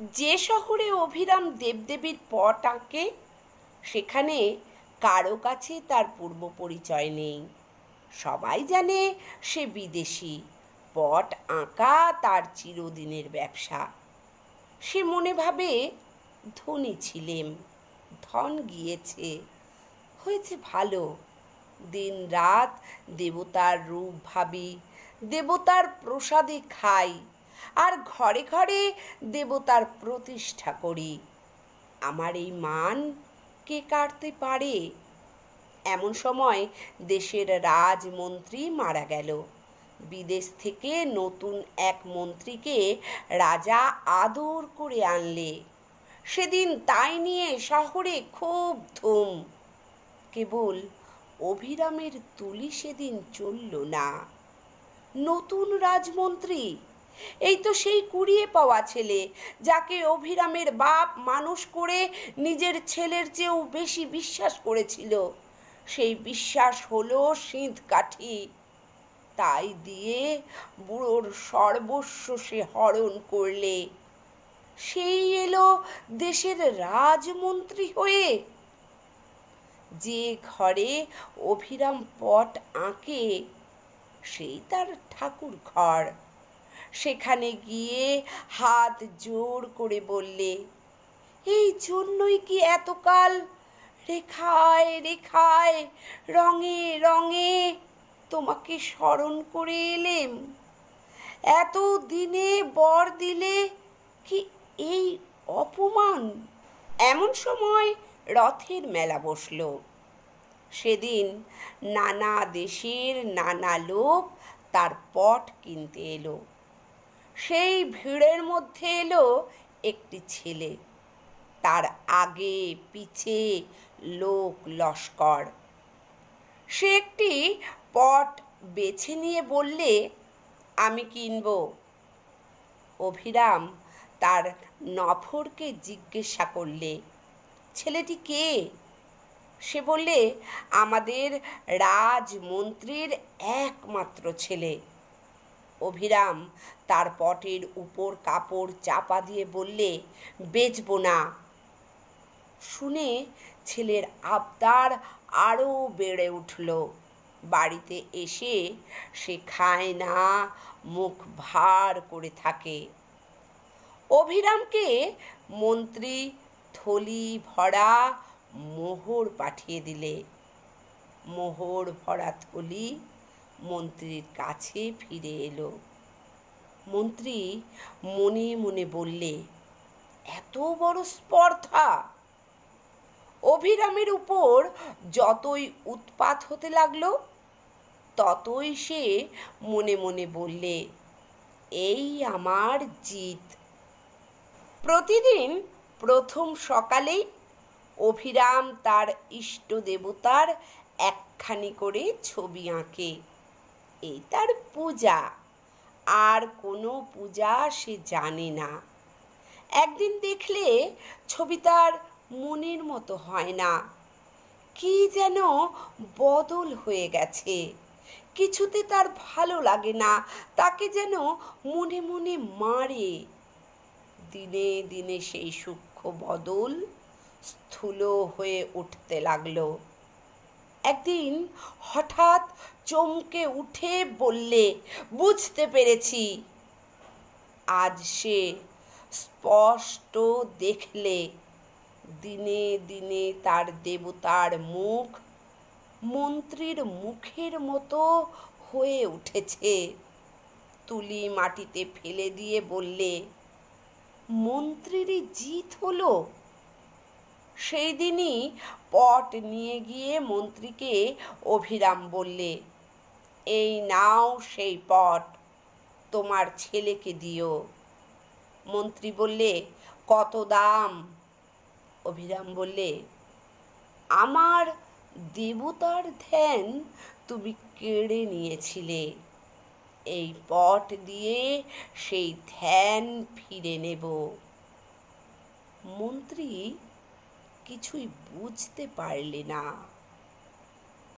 যে শহরে অভিরাম দেবদেবীর পট আঁকে সেখানে কারো কাছে তার পূর্ব পরিচয় নেই। সবাই জানে সে বিদেশি। পট আঁকা তার চিরদিনের ব্যবসা। সে মনে ভাবে ধনী ছিলেম, ধন গিয়েছে, হয়েছে ভালো। দিন রাত দেবতার রূপ ভাবি, দেবতার প্রসাদে খাই, আর ঘরে ঘরে দেবতার প্রতিষ্ঠা করি। আমার এই মান কে কাটতে পারে? এমন সময় দেশের রাজমন্ত্রী মারা গেল। বিদেশ থেকে নতুন এক মন্ত্রীকে রাজা আদর করে আনলে। সেদিন তাই নিয়ে শহরে খুব ধুম। কেবল অভিরামের তুলি সেদিন চলল না। নতুন রাজমন্ত্রী, এই তো সেই কুড়িয়ে পাওয়া ছেলে, যাকে অভিরামের বাপ মানুষ করে নিজের ছেলের চেয়েও বেশি বিশ্বাস করেছিল। সেই বিশ্বাস হলো সিঁধ কাঠি। তাই দিয়ে বুড়োর সর্বস্ব সে হরণ করলে। সেই এলো দেশের রাজমন্ত্রী হয়ে। যে ঘরে অভিরাম পট আঁকে সেই তার ঠাকুর ঘর। সেখানে গিয়ে হাত জোর করে বললে, এই জন্যই কি এতকাল রেখায় রেখায় রঙে রঙে তোমাকে স্মরণ করে এলেম? এত দিনে বর দিলে কি এই অপমান? এমন সময় রথের মেলা বসল। সেদিন নানা দেশের নানা লোক তার পট কিনতে এলো। সেই ভিড়ের মধ্যে এলো একটি ছেলে। তার আগে পিছে লোক লস্কর। সে একটি পট বেছে নিয়ে বললে, আমি কিনব। অভিরাম তার নফরকে জিজ্ঞাসা করলে, ছেলেটি কে? সে বললে, আমাদের রাজমন্ত্রীর একমাত্র ছেলে। অভিরাম তার পটের উপর কাপড় চাপা দিয়ে বললে, বেচব না। শুনে ছেলের আবদার আরও বেড়ে উঠল। বাড়িতে এসে সে খায় না, মুখ ভার করে থাকে। অভিরামকে মন্ত্রী থলি ভরা মোহর পাঠিয়ে দিলে। মোহর ভরা থলি মন্ত্রীর কাছে ফিরে এলো। মন্ত্রী মনে মনে বললে, এত বড় স্পর্ধা! অভিরামের উপর যতই উৎপাত হতে লাগলো ততই সে মনে মনে বললে, এই আমার জিত। প্রতিদিন প্রথম সকালেই অভিরাম তার ইষ্ট দেবতার একখানি করে ছবি আঁকে। এই তার পূজা। আর কোনো পূজা সে জানে না। একদিন দেখলে ছবি তার মনের মতো হয় না। কি যেন বদল হয়ে গেছে। কিছুতে তার ভালো লাগে না, তাকে যেন মনে মনে মারে। দিনে দিনে সেই সূক্ষ্ম বদল স্থূল হয়ে উঠতে লাগলো। একদিন হঠাৎ চমকে উঠে বললে, বুঝতে পেরেছি। আজ সে স্পষ্ট দেখলে দিনে দিনে তার দেবতার মুখ মন্ত্রীর মুখের মতো হয়ে উঠেছে। তুলি মাটিতে ফেলে দিয়ে বললে, মন্ত্রীরই জিত হলো। সেই দিনই পট নিয়ে গিয়ে মন্ত্রীকে অভিরাম বললে, এই নাও সেই পট, তোমার ছেলেকে দিও। মন্ত্রী বললে, কত দাম? অভিরাম বললে, আমার দেবতার ধ্যান তুমি কেড়ে নিয়েছিলে। এই পট দিয়ে সেই ধ্যান ফিরে নেব। মন্ত্রী কিছুই বুঝতে পারলে না।